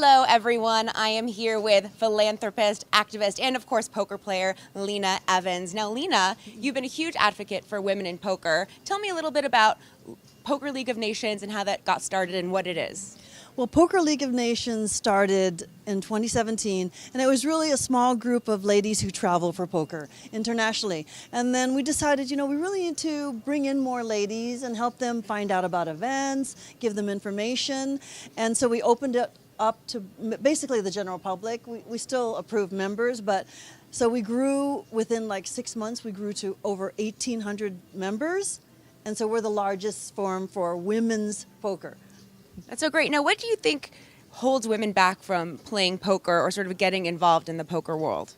Hello, everyone. I am here with philanthropist, activist, and of course, poker player, Lena Evans. Now, Lena, you've been a huge advocate for women in poker. Tell me a little bit about Poker League of Nations and how that got started and what it is. Well, Poker League of Nations started in 2017, and it was really a small group of ladies who travel for poker internationally. And then we decided, we really need to bring in more ladies and help them find out about events, give them information. And so we opened it up to basically the general public. We still approve members, but so we grew within like 6 months, we grew to over 1,800 members. And so we're the largest forum for women's poker. That's so great. Now, what do you think holds women back from playing poker or sort of getting involved in the poker world?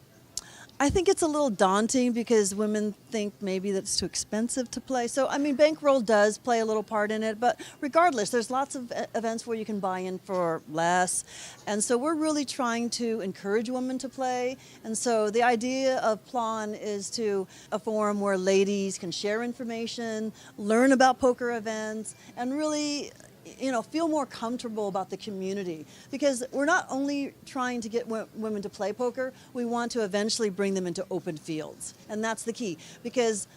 I think it's a little daunting because women think maybe that it's too expensive to play. So, bankroll does play a little part in it, but regardless, there's lots of events where you can buy in for less. And so we're really trying to encourage women to play. And so the idea of PLAN is to a forum where ladies can share information, learn about poker events, and really feel more comfortable about the community, because we're not only trying to get women to play poker, we want to eventually bring them into open fields. And that's the key, because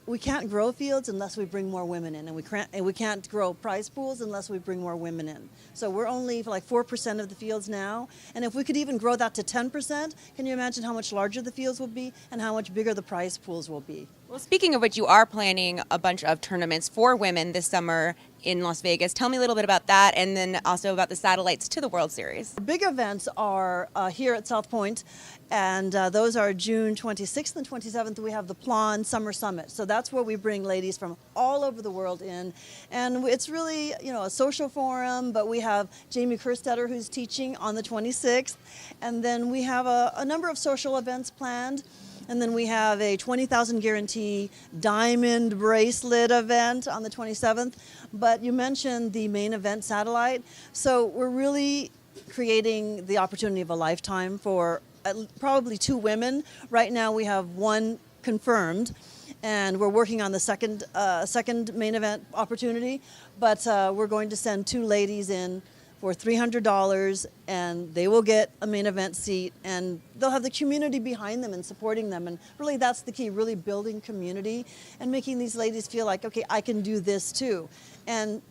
we can't grow fields unless we bring more women in, and we can't grow prize pools unless we bring more women in. So we're only for like 4% of the fields now, and if we could even grow that to 10%, can you imagine how much larger the fields will be and how much bigger the prize pools will be? Well, speaking of which, you are planning a bunch of tournaments for women this summer in Las Vegas. Tell me a little bit about that, and then also about the satellites to the World Series. Our big events are here at South Point, and those are June 26th and 27th. We have the PLAN Summer Summit. So that's where we bring ladies from all over the world in. And it's really, a social forum, but we have Jamie Kerstetter, who's teaching on the 26th. And then we have a number of social events planned. And then we have a 20,000 guarantee diamond bracelet event on the 27th. But you mentioned the main event satellite. So we're really creating the opportunity of a lifetime for probably 2 women. Right now we have 1 confirmed, and we're working on the second main event opportunity. But we're going to send 2 ladies in for $300, and they will get a main event seat, and they'll have the community behind them and supporting them. And really, that's the key, really building community and making these ladies feel like, okay, I can do this too. And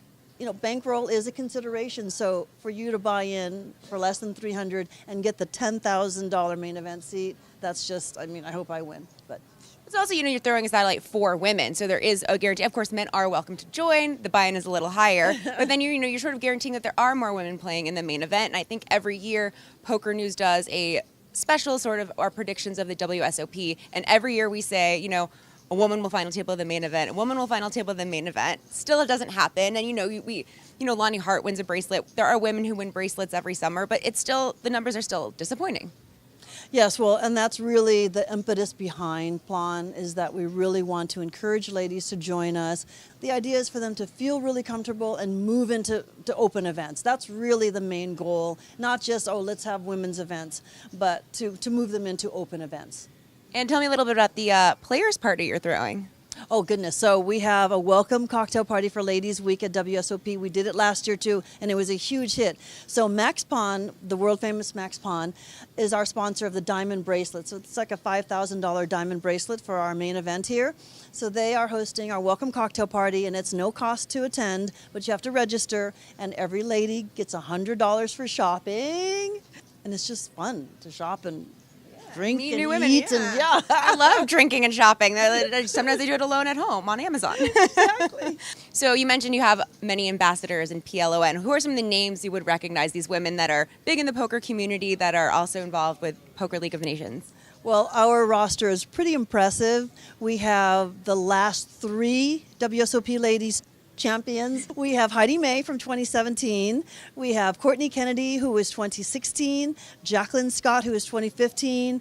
bankroll is a consideration. So for you to buy in for less than $300 and get the $10,000 main event seat, that's just, I hope I win. But it's also, you're throwing a satellite for women, so there is a guarantee. Of course, men are welcome to join. The buy-in is a little higher, but then you're sort of guaranteeing that there are more women playing in the main event. And I think every year Poker News does a special sort of our predictions of the WSOP, and every year we say, a woman will final table the main event. A woman will final table the main event. Still, it doesn't happen. And Lonnie Hart wins a bracelet. There are women who win bracelets every summer, but the numbers are still disappointing. Yes, well, and that's really the impetus behind PLAN, is that we really want to encourage ladies to join us. The idea is for them to feel really comfortable and move into open events. That's really the main goal, not just, let's have women's events, but to move them into open events. And tell me a little bit about the players party you're throwing. Oh, goodness. So we have a welcome cocktail party for Ladies Week at WSOP. We did it last year, too, and it was a huge hit. So Max Pawn, the world-famous Max Pawn, is our sponsor of the diamond bracelet. So it's like a $5,000 diamond bracelet for our main event here. So they are hosting our welcome cocktail party, and it's no cost to attend, but you have to register, and every lady gets $100 for shopping. And it's just fun to shop and drink and new women, eat. Yeah. I love drinking and shopping. Sometimes they do it alone at home on Amazon. Exactly. So you mentioned you have many ambassadors in PLON. Who are some of the names you would recognize, these women that are big in the poker community that are also involved with Poker League of Nations? Well, our roster is pretty impressive. We have the last 3 WSOP ladies champions. We have Heidi May from 2017. We have Courtney Kennedy, who was 2016. Jacqueline Scott, who was 2015.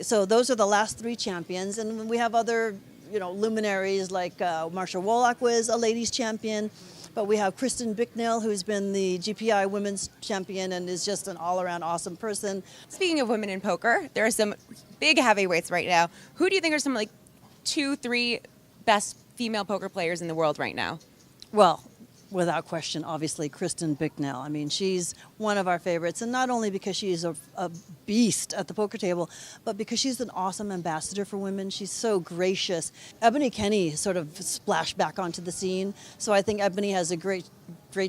So those are the last 3 champions. And we have other, luminaries like Marsha Wallach was a ladies champion. But we have Kristen Bicknell, who's been the GPI women's champion and is just an all-around awesome person. Speaking of women in poker, there are some big heavyweights right now. Who do you think are some 2, 3 best female poker players in the world right now? Well, without question, obviously, Kristen Bicknell. I mean, she's one of our favorites, and not only because she's a beast at the poker table, but because she's an awesome ambassador for women. She's so gracious. Ebony Kenny sort of splashed back onto the scene, so I think Ebony has a great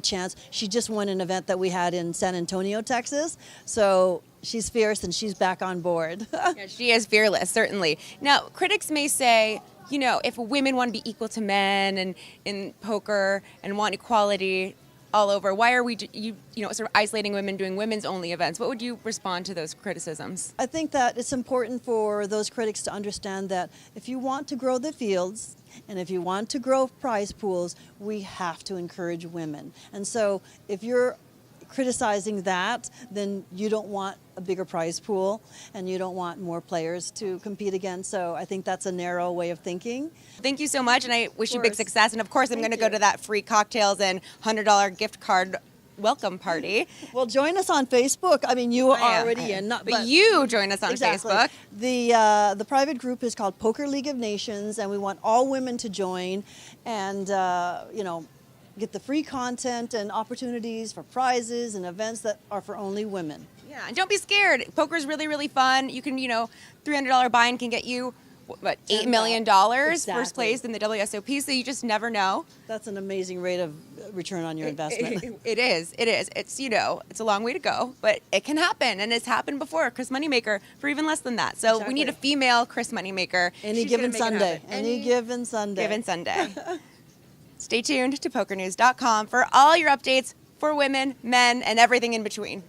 chance. She just won an event that we had in San Antonio, Texas, so she's fierce and she's back on board. Yeah, she is fearless, certainly. Now, critics may say, you know, if women want to be equal to men and in poker and want equality all over, why are we, sort of isolating women, doing women's only events? What would you respond to those criticisms? I think that it's important for those critics to understand that if you want to grow the fields and if you want to grow prize pools, we have to encourage women. And so if you're criticizing that, then you don't want a bigger prize pool and you don't want more players to compete against. So I think that's a narrow way of thinking. Thank you so much, and I wish you big success. And of course, I'm going to go to that free cocktails and $100 gift card welcome party. Well, join us on Facebook. I mean, you are already in. But you join us on Facebook. The private group is called Poker League of Nations, and we want all women to join and, get the free content and opportunities for prizes and events that are for only women. Yeah, and don't be scared. Poker's really, really fun. You can, $300 buy-in can get you, $8 million first place in the WSOP, so you just never know. That's an amazing rate of return on your investment. It is. It's, it's a long way to go, but it can happen, and it's happened before. Chris Moneymaker for even less than that. So we need a female Chris Moneymaker. Any given Sunday. Any given Sunday. Stay tuned to pokernewsdotcom for all your updates for women, men, and everything in between.